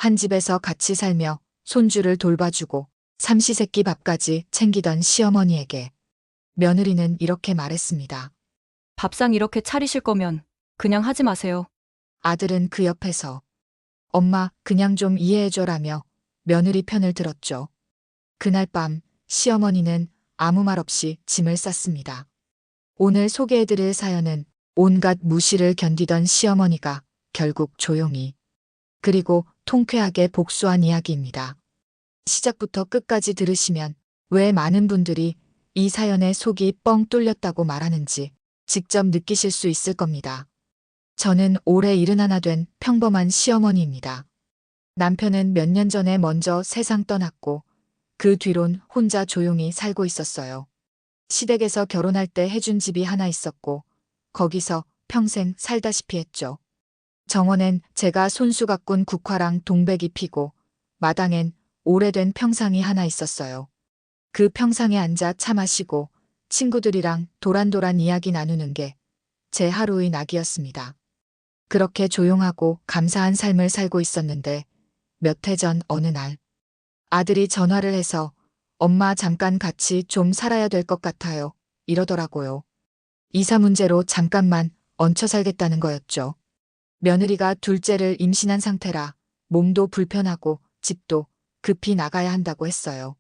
한 집에서 같이 살며 손주를 돌봐주고 삼시세끼 밥까지 챙기던 시어머니에게 며느리는 이렇게 말했습니다. 밥상 이렇게 차리실 거면 그냥 하지 마세요. 아들은 그 옆에서 엄마 그냥 좀 이해해줘라며 며느리 편을 들었죠. 그날 밤 시어머니는 아무 말 없이 짐을 쌌습니다. 오늘 소개해드릴 사연은 온갖 무시를 견디던 시어머니가 결국 조용히 그리고 통쾌하게 복수한 이야기입니다. 시작부터 끝까지 들으시면 왜 많은 분들이 이 사연에 속이 뻥 뚫렸다고 말하는지 직접 느끼실 수 있을 겁니다. 저는 올해 71 된 평범한 시어머니입니다. 남편은 몇 년 전에 먼저 세상 떠났고 그 뒤론 혼자 조용히 살고 있었어요. 시댁에서 결혼할 때 해준 집이 하나 있었고 거기서 평생 살다시피 했죠. 정원엔 제가 손수 가꾼 국화랑 동백이 피고 마당엔 오래된 평상이 하나 있었어요. 그 평상에 앉아 차 마시고 친구들이랑 도란도란 이야기 나누는 게 제 하루의 낙이었습니다. 그렇게 조용하고 감사한 삶을 살고 있었는데 몇 해 전 어느 날 아들이 전화를 해서 엄마 잠깐 같이 좀 살아야 될 것 같아요. 이러더라고요. 이사 문제로 잠깐만 얹혀 살겠다는 거였죠. 며느리가 둘째를 임신한 상태라 몸도 불편하고 집도 급히 나가야 한다고 했어요.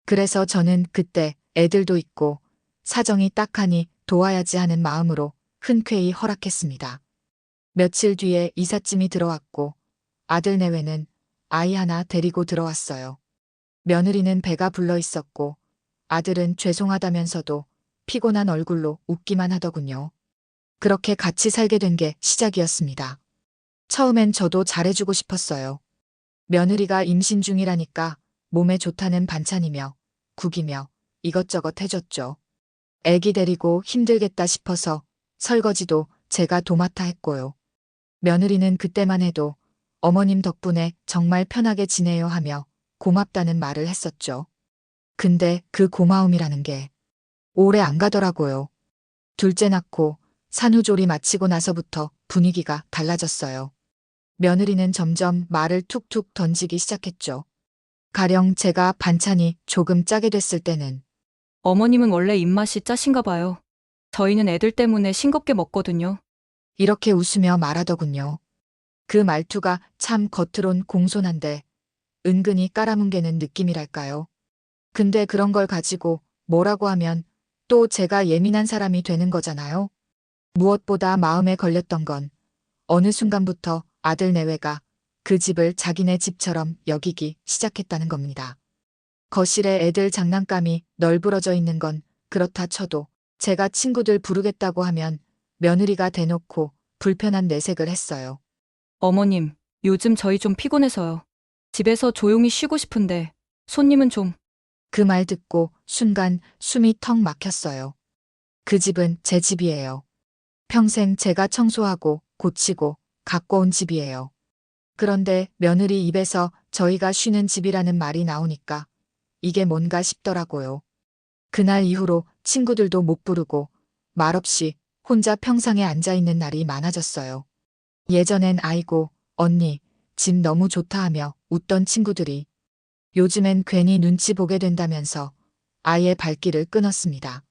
그래서 저는 그때 애들도 있고 사정이 딱하니 도와야지 하는 마음으로 흔쾌히 허락했습니다. 며칠 뒤에 이삿짐이 들어왔고 아들 내외는 아이 하나 데리고 들어왔어요. 며느리는 배가 불러 있었고 아들은 죄송하다면서도 피곤한 얼굴로 웃기만 하더군요. 그렇게 같이 살게 된 게 시작이었습니다. 처음엔 저도 잘해주고 싶었어요. 며느리가 임신 중이라니까 몸에 좋다는 반찬이며 국이며 이것저것 해줬죠. 애기 데리고 힘들겠다 싶어서 설거지도 제가 도맡아 했고요. 며느리는 그때만 해도 어머님 덕분에 정말 편하게 지내요 하며 고맙다는 말을 했었죠. 근데 그 고마움이라는 게 오래 안 가더라고요. 둘째 낳고 산후조리 마치고 나서부터 분위기가 달라졌어요. 며느리는 점점 말을 툭툭 던지기 시작했죠. 가령 제가 반찬이 조금 짜게 됐을 때는 어머님은 원래 입맛이 짜신가 봐요. 저희는 애들 때문에 싱겁게 먹거든요. 이렇게 웃으며 말하더군요. 그 말투가 참 겉으론 공손한데 은근히 깔아뭉개는 느낌이랄까요. 근데 그런 걸 가지고 뭐라고 하면 또 제가 예민한 사람이 되는 거잖아요. 무엇보다 마음에 걸렸던 건 어느 순간부터 아들 내외가 그 집을 자기네 집처럼 여기기 시작했다는 겁니다. 거실에 애들 장난감이 널브러져 있는 건 그렇다 쳐도 제가 친구들 부르겠다고 하면 며느리가 대놓고 불편한 내색을 했어요. 어머님, 요즘 저희 좀 피곤해서요. 집에서 조용히 쉬고 싶은데 손님은 좀. 그 말 듣고 순간 숨이 턱 막혔어요. 그 집은 제 집이에요. 평생 제가 청소하고 고치고 갖고 온 집이에요. 그런데 며느리 입에서 저희가 쉬는 집이라는 말이 나오니까 이게 뭔가 싶더라고요. 그날 이후로 친구들도 못 부르고 말없이 혼자 평상에 앉아 있는 날이 많아졌어요. 예전엔 아이고, 언니, 집 너무 좋다 하며 웃던 친구들이 요즘엔 괜히 눈치 보게 된다면서 아예 발길을 끊었습니다.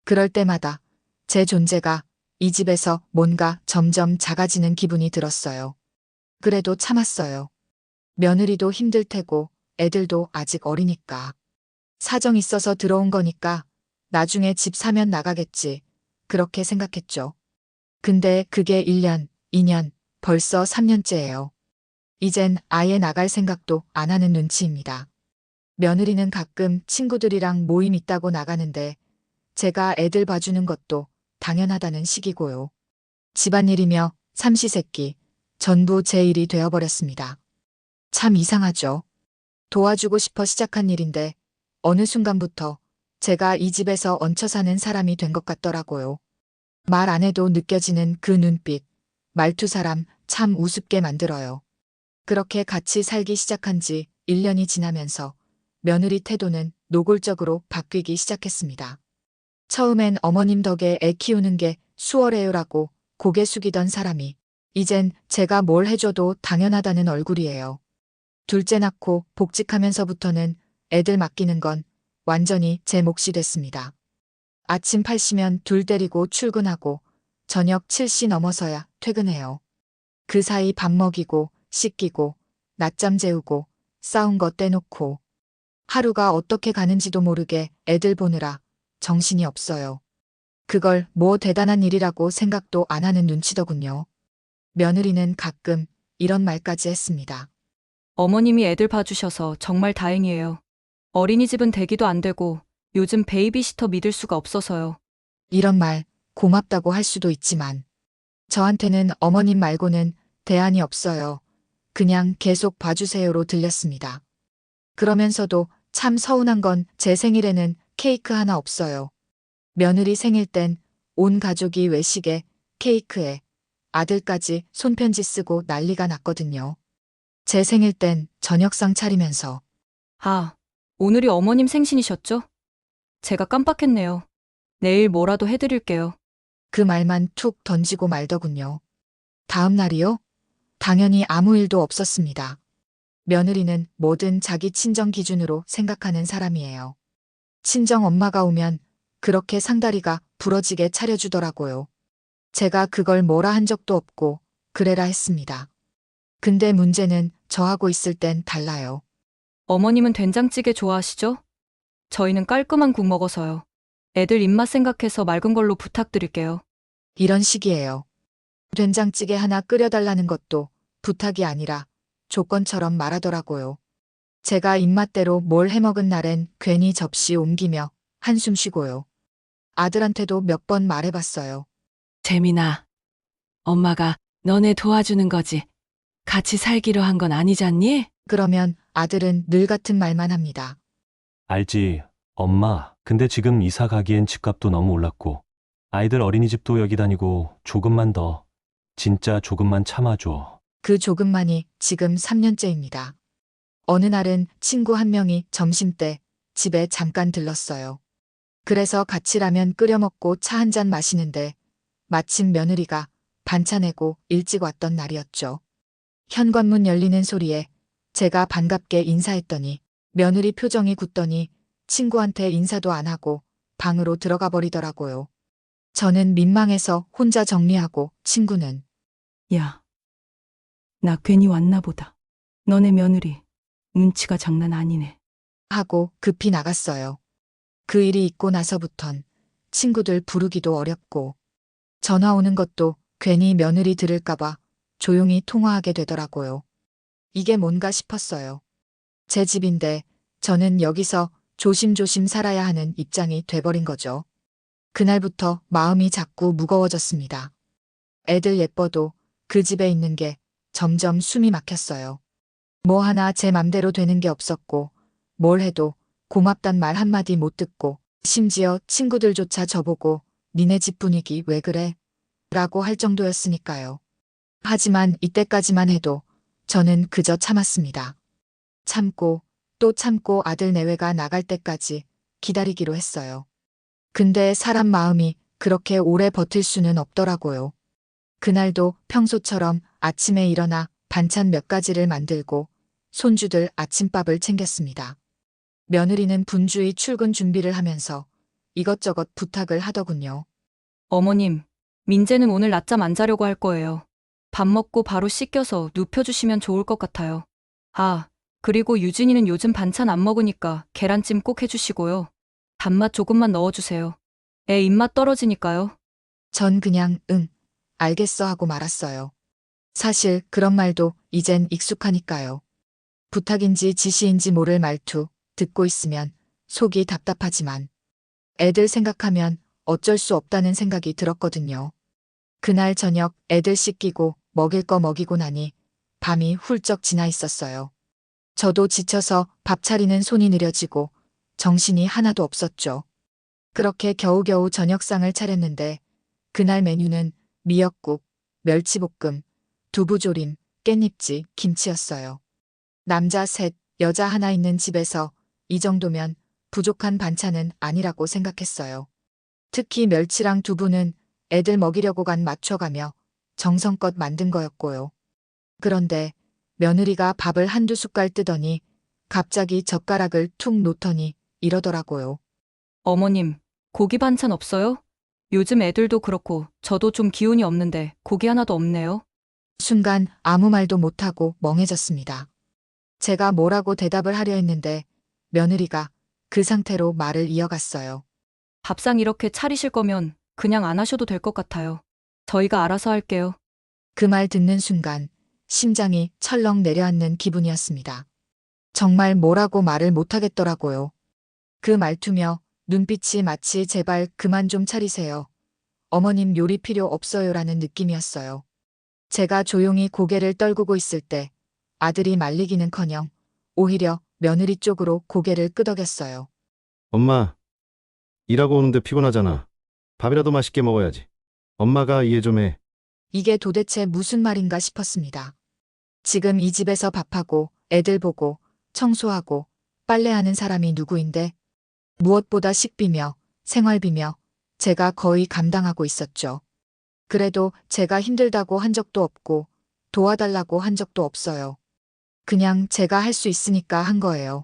그럴 때마다 제 존재가 이 집에서 뭔가 점점 작아지는 기분이 들었어요. 그래도 참았어요. 며느리도 힘들 테고 애들도 아직 어리니까. 사정 있어서 들어온 거니까 나중에 집 사면 나가겠지. 그렇게 생각했죠. 근데 그게 1년, 2년, 벌써 3년째예요. 이젠 아예 나갈 생각도 안 하는 눈치입니다. 며느리는 가끔 친구들이랑 모임 있다고 나가는데 제가 애들 봐주는 것도 당연하다는 식이고요. 집안일이며 삼시세끼 전부 제 일이 되어버렸습니다. 참 이상하죠. 도와주고 싶어 시작한 일인데 어느 순간부터 제가 이 집에서 얹혀 사는 사람이 된 것 같더라고요. 말 안 해도 느껴지는 그 눈빛, 말투 사람 참 우습게 만들어요. 그렇게 같이 살기 시작한 지 1년이 지나면서 며느리 태도는 노골적으로 바뀌기 시작했습니다. 처음엔 어머님 덕에 애 키우는 게 수월해요라고 고개 숙이던 사람이 이젠 제가 뭘 해줘도 당연하다는 얼굴이에요. 둘째 낳고 복직하면서부터는 애들 맡기는 건 완전히 제 몫이 됐습니다. 아침 8시면 둘 데리고 출근하고 저녁 7시 넘어서야 퇴근해요. 그 사이 밥 먹이고 씻기고 낮잠 재우고 싸운 거 떼놓고 하루가 어떻게 가는지도 모르게 애들 보느라 정신이 없어요. 그걸 뭐 대단한 일이라고 생각도 안 하는 눈치더군요. 며느리는 가끔 이런 말까지 했습니다. 어머님이 애들 봐주셔서 정말 다행이에요. 어린이집은 대기도 안 되고 요즘 베이비시터 믿을 수가 없어서요. 이런 말 고맙다고 할 수도 있지만 저한테는 어머님 말고는 대안이 없어요. 그냥 계속 봐주세요로 들렸습니다. 그러면서도 참 서운한 건 제 생일에는 케이크 하나 없어요. 며느리 생일 땐 온 가족이 외식에 케이크에 아들까지 손편지 쓰고 난리가 났거든요. 제 생일 땐 저녁상 차리면서 아, 오늘이 어머님 생신이셨죠? 제가 깜빡했네요. 내일 뭐라도 해드릴게요. 그 말만 툭 던지고 말더군요. 다음 날이요? 당연히 아무 일도 없었습니다. 며느리는 뭐든 자기 친정 기준으로 생각하는 사람이에요. 친정 엄마가 오면 그렇게 상다리가 부러지게 차려주더라고요. 제가 그걸 뭐라 한 적도 없고 그래라 했습니다. 근데 문제는 저하고 있을 땐 달라요. 어머님은 된장찌개 좋아하시죠? 저희는 깔끔한 국 먹어서요. 애들 입맛 생각해서 맑은 걸로 부탁드릴게요. 이런 식이에요. 된장찌개 하나 끓여달라는 것도 부탁이 아니라 조건처럼 말하더라고요. 제가 입맛대로 뭘 해먹은 날엔 괜히 접시 옮기며 한숨 쉬고요. 아들한테도 몇 번 말해봤어요. 재민아, 엄마가 너네 도와주는 거지. 같이 살기로 한 건 아니잖니? 그러면 아들은 늘 같은 말만 합니다. 알지, 엄마. 근데 지금 이사 가기엔 집값도 너무 올랐고, 아이들 어린이집도 여기 다니고, 조금만 더, 진짜 조금만 참아줘. 그 조금만이 지금 3년째입니다. 어느 날은 친구 한 명이 점심때 집에 잠깐 들렀어요. 그래서 같이 라면 끓여 먹고 차 한 잔 마시는데 마침 며느리가 반차 내고 일찍 왔던 날이었죠. 현관문 열리는 소리에 제가 반갑게 인사했더니 며느리 표정이 굳더니 친구한테 인사도 안 하고 방으로 들어가 버리더라고요. 저는 민망해서 혼자 정리하고 친구는 야, 나 괜히 왔나 보다. 너네 며느리, 눈치가 장난 아니네. 하고 급히 나갔어요. 그 일이 있고 나서부턴 친구들 부르기도 어렵고 전화 오는 것도 괜히 며느리 들을까봐 조용히 통화하게 되더라고요. 이게 뭔가 싶었어요. 제 집인데 저는 여기서 조심조심 살아야 하는 입장이 돼버린 거죠. 그날부터 마음이 자꾸 무거워졌습니다. 애들 예뻐도 그 집에 있는 게 점점 숨이 막혔어요. 뭐 하나 제 맘대로 되는 게 없었고 뭘 해도 고맙단 말 한마디 못 듣고 심지어 친구들조차 저보고 니네 집 분위기 왜 그래? 라고 할 정도였으니까요. 하지만 이때까지만 해도 저는 그저 참았습니다. 참고 또 참고 아들 내외가 나갈 때까지 기다리기로 했어요. 근데 사람 마음이 그렇게 오래 버틸 수는 없더라고요. 그날도 평소처럼 아침에 일어나 반찬 몇 가지를 만들고 손주들 아침밥을 챙겼습니다. 며느리는 분주히 출근 준비를 하면서 이것저것 부탁을 하더군요. 어머님, 민재는 오늘 낮잠 안 자려고 할 거예요. 밥 먹고 바로 씻겨서 눕혀주시면 좋을 것 같아요. 아, 그리고 유진이는 요즘 반찬 안 먹으니까 계란찜 꼭 해주시고요. 단맛 조금만 넣어주세요. 애 입맛 떨어지니까요. 전 그냥 응, 알겠어 하고 말았어요. 사실 그런 말도 이젠 익숙하니까요. 부탁인지 지시인지 모를 말투 듣고 있으면 속이 답답하지만 애들 생각하면 어쩔 수 없다는 생각이 들었거든요. 그날 저녁 애들 씻기고 먹일 거 먹이고 나니 밤이 훌쩍 지나 있었어요. 저도 지쳐서 밥 차리는 손이 느려지고 정신이 하나도 없었죠. 그렇게 겨우겨우 저녁상을 차렸는데 그날 메뉴는 미역국, 멸치볶음, 두부조림, 깻잎지, 김치였어요. 남자 셋, 여자 하나 있는 집에서 이 정도면 부족한 반찬은 아니라고 생각했어요. 특히 멸치랑 두부는 애들 먹이려고 간 맞춰가며 정성껏 만든 거였고요. 그런데 며느리가 밥을 한두 숟갈 뜨더니 갑자기 젓가락을 툭 놓더니 이러더라고요. 어머님, 고기 반찬 없어요? 요즘 애들도 그렇고 저도 좀 기운이 없는데 고기 하나도 없네요. 순간 아무 말도 못하고 멍해졌습니다. 제가 뭐라고 대답을 하려 했는데 며느리가 그 상태로 말을 이어갔어요. 밥상 이렇게 차리실 거면 그냥 안 하셔도 될 것 같아요. 저희가 알아서 할게요. 그 말 듣는 순간 심장이 철렁 내려앉는 기분이었습니다. 정말 뭐라고 말을 못하겠더라고요. 그 말투며 눈빛이 마치 제발 그만 좀 차리세요. 어머님 요리 필요 없어요라는 느낌이었어요. 제가 조용히 고개를 떨구고 있을 때 아들이 말리기는커녕 오히려 며느리 쪽으로 고개를 끄덕였어요. 엄마, 일하고 오는데 피곤하잖아. 밥이라도 맛있게 먹어야지. 엄마가 이해 좀 해. 이게 도대체 무슨 말인가 싶었습니다. 지금 이 집에서 밥하고 애들 보고 청소하고 빨래하는 사람이 누구인데 무엇보다 식비며 생활비며 제가 거의 감당하고 있었죠. 그래도 제가 힘들다고 한 적도 없고 도와달라고 한 적도 없어요. 그냥 제가 할 수 있으니까 한 거예요.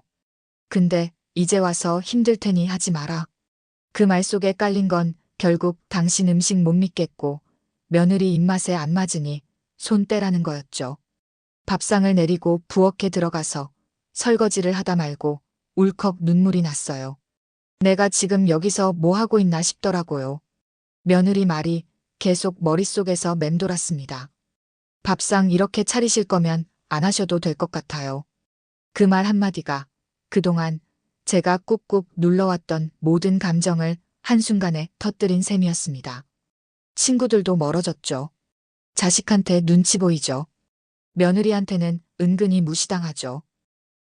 근데 이제 와서 힘들 테니 하지 마라. 그 말 속에 깔린 건 결국 당신 음식 못 믿겠고 며느리 입맛에 안 맞으니 손 떼라는 거였죠. 밥상을 내리고 부엌에 들어가서 설거지를 하다 말고 울컥 눈물이 났어요. 내가 지금 여기서 뭐 하고 있나 싶더라고요. 며느리 말이 계속 머릿속에서 맴돌았습니다. 밥상 이렇게 차리실 거면 안 하셔도 될 것 같아요. 그 말 한마디가 그동안 제가 꾹꾹 눌러왔던 모든 감정을 한순간에 터뜨린 셈이었습니다. 친구들도 멀어졌죠. 자식한테 눈치 보이죠. 며느리한테는 은근히 무시당하죠.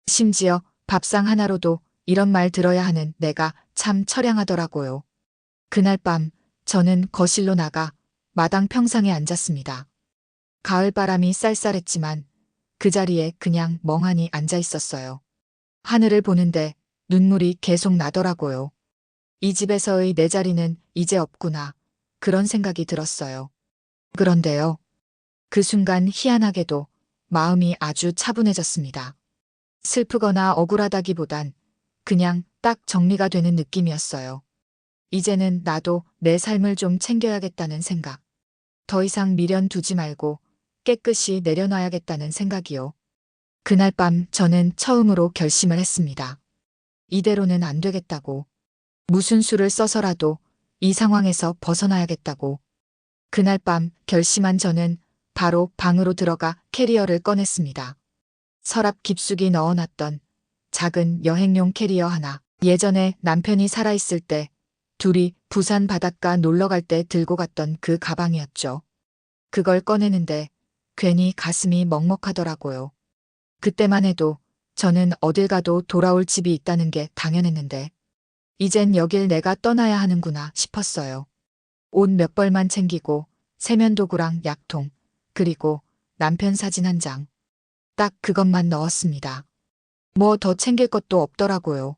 심지어 밥상 하나로도 이런 말 들어야 하는 내가 참 처량하더라고요. 그날 밤 저는 거실로 나가 마당 평상에 앉았습니다. 가을바람이 쌀쌀했지만 그 자리에 그냥 멍하니 앉아 있었어요. 하늘을 보는데 눈물이 계속 나더라고요. 이 집에서의 내 자리는 이제 없구나. 그런 생각이 들었어요. 그런데요. 그 순간 희한하게도 마음이 아주 차분해졌습니다. 슬프거나 억울하다기보단 그냥 딱 정리가 되는 느낌이었어요. 이제는 나도 내 삶을 좀 챙겨야겠다는 생각. 더 이상 미련 두지 말고 깨끗이 내려놔야겠다는 생각이요. 그날 밤 저는 처음으로 결심을 했습니다. 이대로는 안 되겠다고. 무슨 수를 써서라도 이 상황에서 벗어나야겠다고. 그날 밤 결심한 저는 바로 방으로 들어가 캐리어를 꺼냈습니다. 서랍 깊숙이 넣어놨던 작은 여행용 캐리어 하나. 예전에 남편이 살아있을 때 둘이 부산 바닷가 놀러 갈 때 들고 갔던 그 가방이었죠. 그걸 꺼내는데 괜히 가슴이 먹먹하더라고요. 그때만 해도 저는 어딜 가도 돌아올 집이 있다는 게 당연했는데 이젠 여길 내가 떠나야 하는구나 싶었어요. 옷 몇 벌만 챙기고 세면도구랑 약통, 그리고 남편 사진 한 장. 딱 그것만 넣었습니다. 뭐 더 챙길 것도 없더라고요.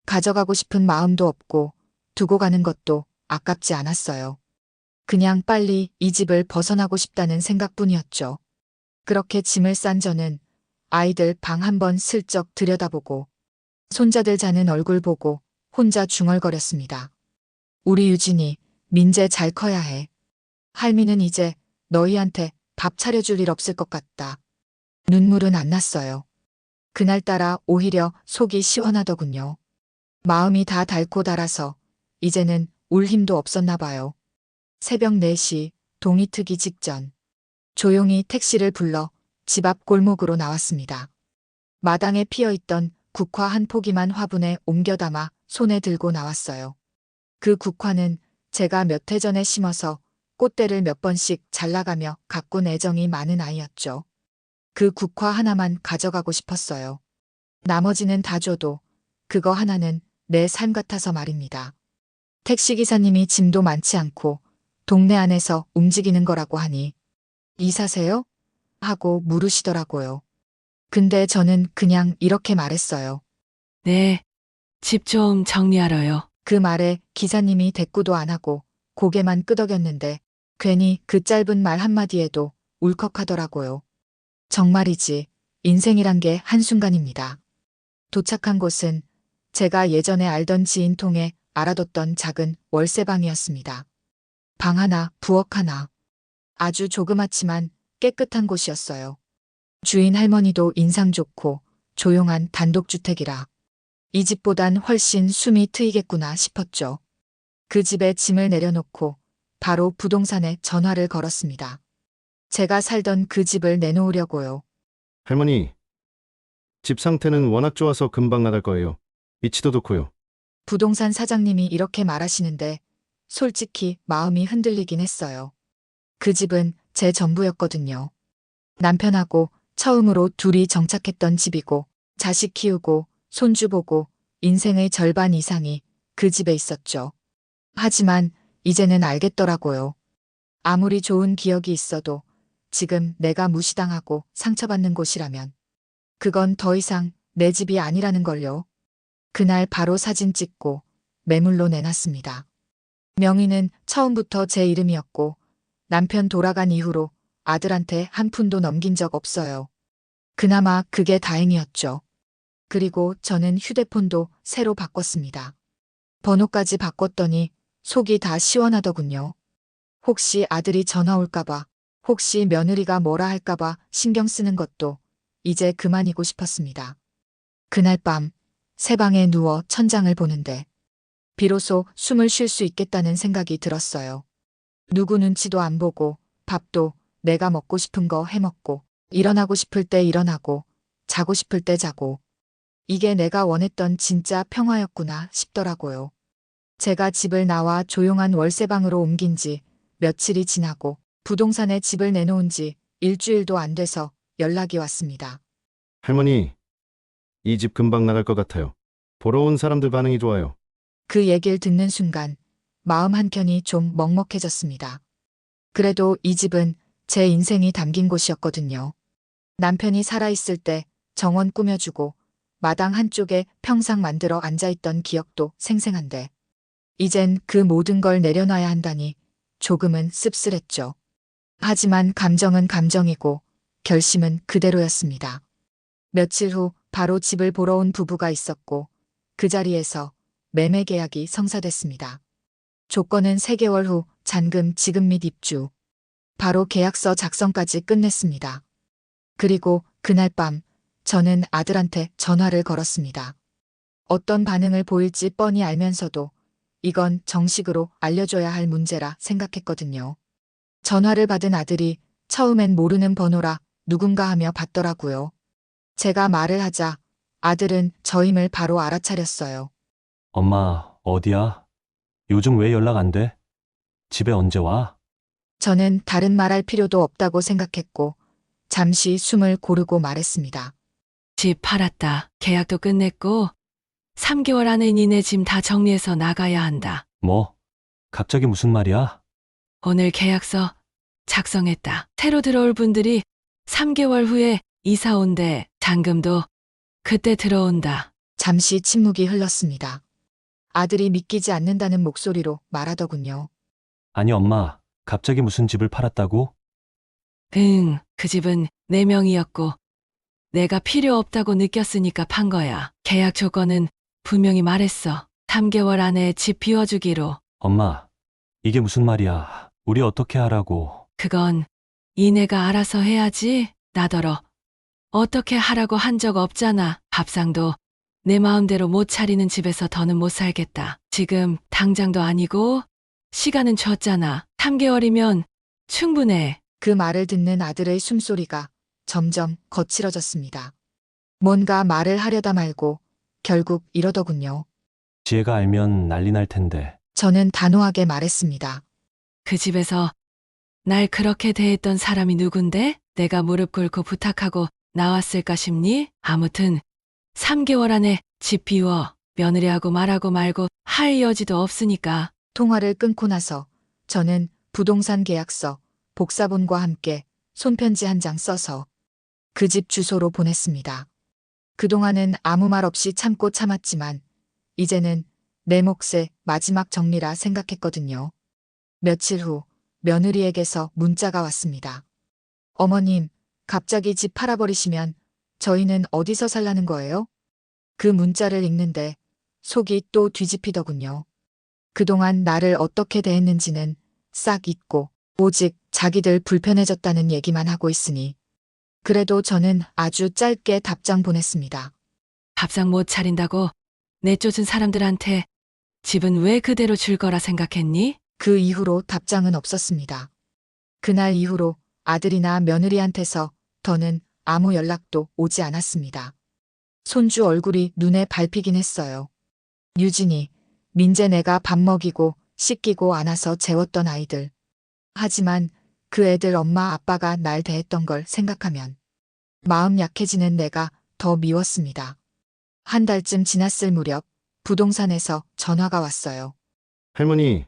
가져가고 싶은 마음도 없고 두고 가는 것도 아깝지 않았어요. 그냥 빨리 이 집을 벗어나고 싶다는 생각뿐이었죠. 그렇게 짐을 싼 저는 아이들 방 한번 슬쩍 들여다보고 손자들 자는 얼굴 보고 혼자 중얼거렸습니다. 우리 유진이 민재 잘 커야 해. 할미는 이제 너희한테 밥 차려줄 일 없을 것 같다. 눈물은 안 났어요. 그날따라 오히려 속이 시원하더군요. 마음이 다 닳고 닳아서 이제는 울 힘도 없었나 봐요. 새벽 4시 동이 트기 직전. 조용히 택시를 불러 집 앞 골목으로 나왔습니다. 마당에 피어있던 국화 한 포기만 화분에 옮겨 담아 손에 들고 나왔어요. 그 국화는 제가 몇 해 전에 심어서 꽃대를 몇 번씩 잘라가며 가꾼 애정이 많은 아이였죠. 그 국화 하나만 가져가고 싶었어요. 나머지는 다 줘도 그거 하나는 내 삶 같아서 말입니다. 택시기사님이 짐도 많지 않고 동네 안에서 움직이는 거라고 하니 이사세요? 하고 물으시더라고요. 근데 저는 그냥 이렇게 말했어요. 네, 집 좀 정리하러요. 그 말에 기사님이 대꾸도 안 하고 고개만 끄덕였는데 괜히 그 짧은 말 한마디에도 울컥하더라고요. 정말이지 인생이란 게 한순간입니다. 도착한 곳은 제가 예전에 알던 지인 통해 알아뒀던 작은 월세방이었습니다. 방 하나, 부엌 하나. 아주 조그맣지만 깨끗한 곳이었어요. 주인 할머니도 인상 좋고 조용한 단독주택이라 이 집보단 훨씬 숨이 트이겠구나 싶었죠. 그 집에 짐을 내려놓고 바로 부동산에 전화를 걸었습니다. 제가 살던 그 집을 내놓으려고요. 할머니, 집 상태는 워낙 좋아서 금방 나갈 거예요. 위치도 좋고요. 부동산 사장님이 이렇게 말하시는데 솔직히 마음이 흔들리긴 했어요. 그 집은 제 전부였거든요. 남편하고 처음으로 둘이 정착했던 집이고 자식 키우고 손주 보고 인생의 절반 이상이 그 집에 있었죠. 하지만 이제는 알겠더라고요. 아무리 좋은 기억이 있어도 지금 내가 무시당하고 상처받는 곳이라면 그건 더 이상 내 집이 아니라는 걸요. 그날 바로 사진 찍고 매물로 내놨습니다. 명의는 처음부터 제 이름이었고 남편 돌아간 이후로 아들한테 한 푼도 넘긴 적 없어요. 그나마 그게 다행이었죠. 그리고 저는 휴대폰도 새로 바꿨습니다. 번호까지 바꿨더니 속이 다 시원하더군요. 혹시 아들이 전화 올까봐, 혹시 며느리가 뭐라 할까봐 신경 쓰는 것도 이제 그만이고 싶었습니다. 그날 밤 새 방에 누워 천장을 보는데 비로소 숨을 쉴 수 있겠다는 생각이 들었어요. 누구 눈치도 안 보고 밥도 내가 먹고 싶은 거 해먹고 일어나고 싶을 때 일어나고 자고 싶을 때 자고 이게 내가 원했던 진짜 평화였구나 싶더라고요. 제가 집을 나와 조용한 월세방으로 옮긴 지 며칠이 지나고 부동산에 집을 내놓은 지 일주일도 안 돼서 연락이 왔습니다. 할머니, 이 집 금방 나갈 것 같아요. 보러 온 사람들 반응이 좋아요. 그 얘기를 듣는 순간 마음 한켠이 좀 먹먹해졌습니다. 그래도 이 집은 제 인생이 담긴 곳이었거든요. 남편이 살아있을 때 정원 꾸며주고 마당 한쪽에 평상 만들어 앉아있던 기억도 생생한데 이젠 그 모든 걸 내려놔야 한다니 조금은 씁쓸했죠. 하지만 감정은 감정이고 결심은 그대로였습니다. 며칠 후 바로 집을 보러 온 부부가 있었고 그 자리에서 매매 계약이 성사됐습니다. 조건은 3개월 후 잔금 지급 및 입주. 바로 계약서 작성까지 끝냈습니다. 그리고 그날 밤 저는 아들한테 전화를 걸었습니다. 어떤 반응을 보일지 뻔히 알면서도 이건 정식으로 알려줘야 할 문제라 생각했거든요. 전화를 받은 아들이 처음엔 모르는 번호라 누군가 하며 받더라고요. 제가 말을 하자 아들은 저임을 바로 알아차렸어요. 엄마, 어디야? 요즘 왜 연락 안 돼? 집에 언제 와? 저는 다른 말할 필요도 없다고 생각했고 잠시 숨을 고르고 말했습니다. 집 팔았다. 계약도 끝냈고 3개월 안에 니네 짐 다 정리해서 나가야 한다. 뭐? 갑자기 무슨 말이야? 오늘 계약서 작성했다. 새로 들어올 분들이 3개월 후에 이사 온대. 잔금도 그때 들어온다. 잠시 침묵이 흘렀습니다. 아들이 믿기지 않는다는 목소리로 말하더군요. 아니, 엄마, 갑자기 무슨 집을 팔았다고? 응, 그 집은 4명이었고 내가 필요 없다고 느꼈으니까 판 거야. 계약 조건은 분명히 말했어. 3개월 안에 집 비워주기로. 엄마, 이게 무슨 말이야? 우리 어떻게 하라고? 그건 이내가 알아서 해야지. 나더러 어떻게 하라고 한 적 없잖아. 밥상도 내 마음대로 못 차리는 집에서 더는 못 살겠다. 지금 당장도 아니고 시간은 줬잖아. 3개월이면 충분해. 그 말을 듣는 아들의 숨소리가 점점 거칠어졌습니다. 뭔가 말을 하려다 말고 결국 이러더군요. 지혜가 알면 난리 날 텐데. 저는 단호하게 말했습니다. 그 집에서 날 그렇게 대했던 사람이 누군데? 내가 무릎 꿇고 부탁하고 나왔을까 싶니? 아무튼 3개월 안에 집 비워. 며느리하고 말하고 말고 할 여지도 없으니까. 통화를 끊고 나서 저는 부동산 계약서, 복사본과 함께 손편지 한 장 써서 그 집 주소로 보냈습니다. 그동안은 아무 말 없이 참고 참았지만 이제는 내 몫의 마지막 정리라 생각했거든요. 며칠 후 며느리에게서 문자가 왔습니다. 어머님, 갑자기 집 팔아버리시면 저희는 어디서 살라는 거예요? 그 문자를 읽는데 속이 또 뒤집히더군요. 그동안 나를 어떻게 대했는지는 싹 잊고 오직 자기들 불편해졌다는 얘기만 하고 있으니 그래도 저는 아주 짧게 답장 보냈습니다. 밥상 못 차린다고 내쫓은 사람들한테 집은 왜 그대로 줄 거라 생각했니? 그 이후로 답장은 없었습니다. 그날 이후로 아들이나 며느리한테서 더는 아무 연락도 오지 않았습니다. 손주 얼굴이 눈에 밟히긴 했어요. 유진이, 민재 내가 밥 먹이고 씻기고 안아서 재웠던 아이들. 하지만 그 애들 엄마 아빠가 날 대했던 걸 생각하면 마음 약해지는 내가 더 미웠습니다. 한 달쯤 지났을 무렵 부동산에서 전화가 왔어요. 할머니,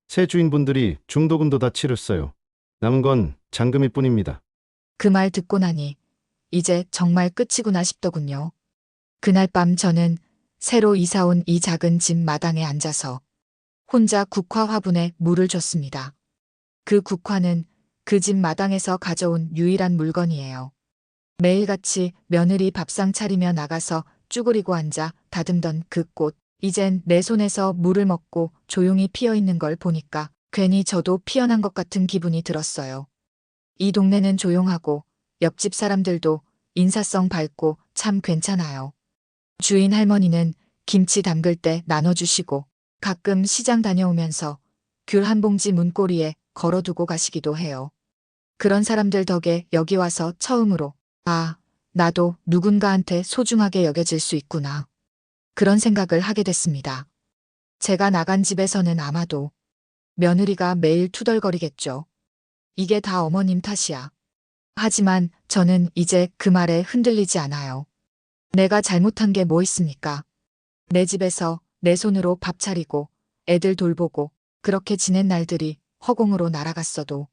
새 주인분들이 중도금도 다 치렀어요. 남은 건 잔금일 뿐입니다. 그 말 듣고 나니 이제 정말 끝이구나 싶더군요. 그날 밤 저는 새로 이사온 이 작은 집 마당에 앉아서 혼자 국화 화분에 물을 줬습니다. 그 국화는 그 집 마당에서 가져온 유일한 물건이에요. 매일같이 며느리 밥상 차리며 나가서 쭈그리고 앉아 다듬던 그 꽃. 이젠 내 손에서 물을 먹고 조용히 피어 있는 걸 보니까 괜히 저도 피어난 것 같은 기분이 들었어요. 이 동네는 조용하고 옆집 사람들도 인사성 밝고 참 괜찮아요. 주인 할머니는 김치 담글 때 나눠주시고 가끔 시장 다녀오면서 귤 한 봉지 문고리에 걸어두고 가시기도 해요. 그런 사람들 덕에 여기 와서 처음으로 아, 나도 누군가한테 소중하게 여겨질 수 있구나. 그런 생각을 하게 됐습니다. 제가 나간 집에서는 아마도 며느리가 매일 투덜거리겠죠. 이게 다 어머님 탓이야. 하지만 저는 이제 그 말에 흔들리지 않아요. 내가 잘못한 게 뭐 있습니까? 내 집에서 내 손으로 밥 차리고 애들 돌보고 그렇게 지낸 날들이 허공으로 날아갔어도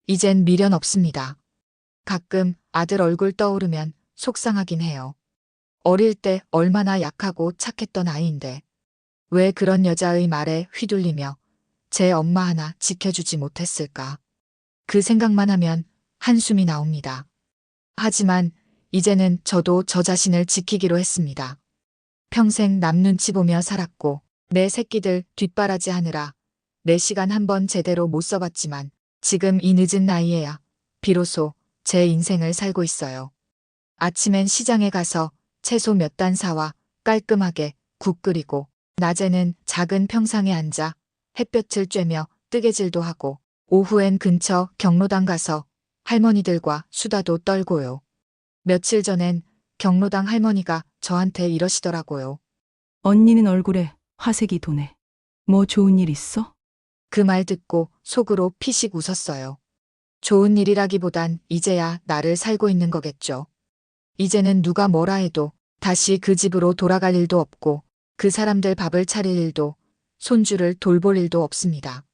이젠 미련 없습니다. 가끔 아들 얼굴 떠오르면 속상하긴 해요. 어릴 때 얼마나 약하고 착했던 아이인데 왜 그런 여자의 말에 휘둘리며 제 엄마 하나 지켜주지 못했을까? 그 생각만 하면 한숨이 나옵니다. 하지만 이제는 저도 저 자신을 지키기로 했습니다. 평생 남 눈치 보며 살았고 내 새끼들 뒷바라지 하느라 내 시간 한 번 제대로 못 써봤지만 지금 이 늦은 나이에야 비로소 제 인생을 살고 있어요. 아침엔 시장에 가서 채소 몇 단 사와 깔끔하게 국 끓이고 낮에는 작은 평상에 앉아 햇볕을 쬐며 뜨개질도 하고 오후엔 근처 경로당 가서 할머니들과 수다도 떨고요. 며칠 전엔 경로당 할머니가 저한테 이러시더라고요. 언니는 얼굴에 화색이 도네. 뭐 좋은 일 있어? 그 말 듣고 속으로 피식 웃었어요. 좋은 일이라기보단 이제야 나를 살고 있는 거겠죠. 이제는 누가 뭐라 해도 다시 그 집으로 돌아갈 일도 없고 그 사람들 밥을 차릴 일도 손주를 돌볼 일도 없습니다.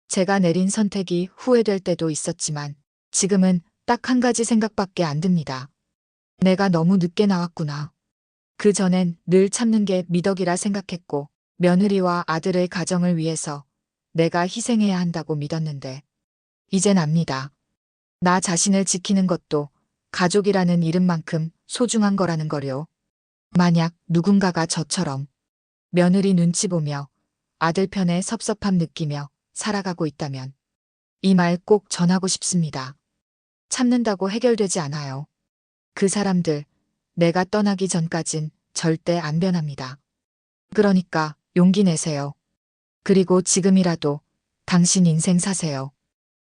제가 내린 선택이 후회될 때도 있었지만 지금은 딱 한 가지 생각밖에 안 듭니다. 내가 너무 늦게 나왔구나. 그 전엔 늘 참는 게 미덕이라 생각했고 며느리와 아들의 가정을 위해서 내가 희생해야 한다고 믿었는데 이젠 압니다. 나 자신을 지키는 것도 가족이라는 이름만큼 소중한 거라는 거요. 만약 누군가가 저처럼 며느리 눈치 보며 아들 편에 섭섭함 느끼며 살아가고 있다면 이 말 꼭 전하고 싶습니다. 참는다고 해결되지 않아요. 그 사람들 내가 떠나기 전까진 절대 안 변합니다. 그러니까 용기 내세요. 그리고 지금이라도 당신 인생 사세요.